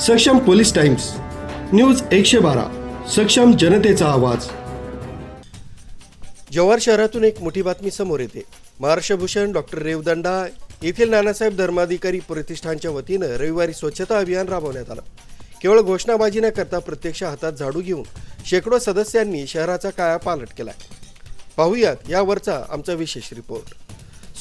सक्षम police times, news 112, सक्षम जनतेचा आवाज। जव्हार शहरातून एक मोठी बातमी समोर येते। महाराष्ट्र भूषण डॉक्टर रेवदंडा येथील नानासाहेब धर्माधिकारी प्रतिष्ठानच्या वतीनं रविवारी स्वच्छता अभियान राबवण्यात आलं। केवळ घोषणाबाजी न करता प्रत्यक्ष हातात झाडू घेऊन शेकडो सदस्यांनी शहराचा कायापालट केलाय। पाहूयात यावरचा आमचा विशेष रिपोर्ट।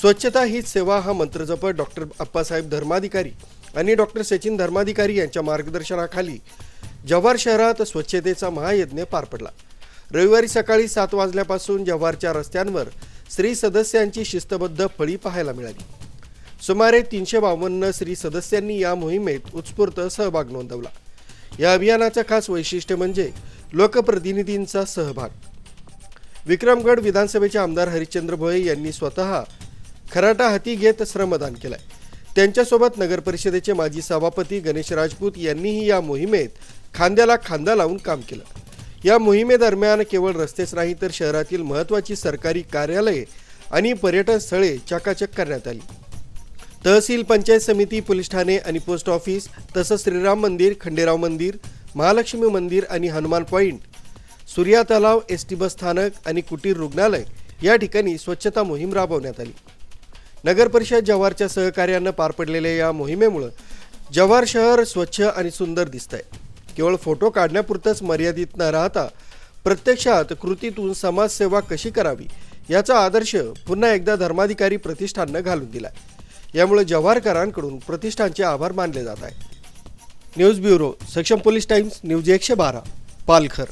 स्वच्छता हीच सेवा हा मंत्र जपत डॉक्टर अप्पासाहेब धर्माधिकारी आणि डॉक्टर सचिन धर्माधिकारी यांच्या मार्गदर्शनाखाली जव्हार शहरात स्वच्छतेचा महायज्ञ पार पडला। रविवारी सकाळी 7 वाजल्यापासून जव्हारच्या रस्त्यांवर स्त्री सदस्यांची शिस्तबद्ध फळी पाहायला मिळाली। सुमारे 352 स्त्री सदस्यांनी या मोहिमेत उत्स्फूर्त सहभाग नोंदवला। या अभियानाचं खास वैशिष्ट्य म्हणजे लोकप्रतिनिधींचा सहभाग। विक्रमगड विधानसभेचे आमदार हरिश्चंद्र भोये यांनी स्वतः खराटा हाती घेत श्रमदान केलंय। त्यांच्यासोबत नगर परिषदेचे माजी सभापती गणेश राजपूत यांनीही या मोहिमेत खांद्याला खांदा लावून काम केलं। या मोहिमेदरम्यान केवळ रस्तेच नाही तर शहरातील महत्त्वाची सरकारी कार्यालये आणि पर्यटन स्थळे चकाचक करण्यात आली। तहसील, पंचायत समिती, पोलीस ठाणे आणि पोस्ट ऑफिस तसंच श्रीराम मंदिर, खंडेराव मंदिर, महालक्ष्मी मंदिर आणि हनुमान पॉइंट, सूर्या तलाव, एसटी बस स्थानक आणि कुटीर रुग्णालय या ठिकाणी स्वच्छता मोहीम राबवण्यात आली। नगर परिषद जव्हारच्या सहकार्यानं पार पडलेल्या या मोहिमेमुळे जव्हार शहर स्वच्छ आणि सुंदर दिसतंय। केवळ फोटो काढण्यापुरतंच मर्यादित न राहता प्रत्यक्षात कृतीतून समाजसेवा कशी करावी याचा आदर्श पुन्हा एकदा धर्माधिकारी प्रतिष्ठाननं घालून दिलाय। यामुळे जव्हारकरांकडून प्रतिष्ठानचे आभार मानले जात आहे। न्यूज ब्युरो, सक्षम पोलीस टाइम्स, न्यूज 112, पालघर।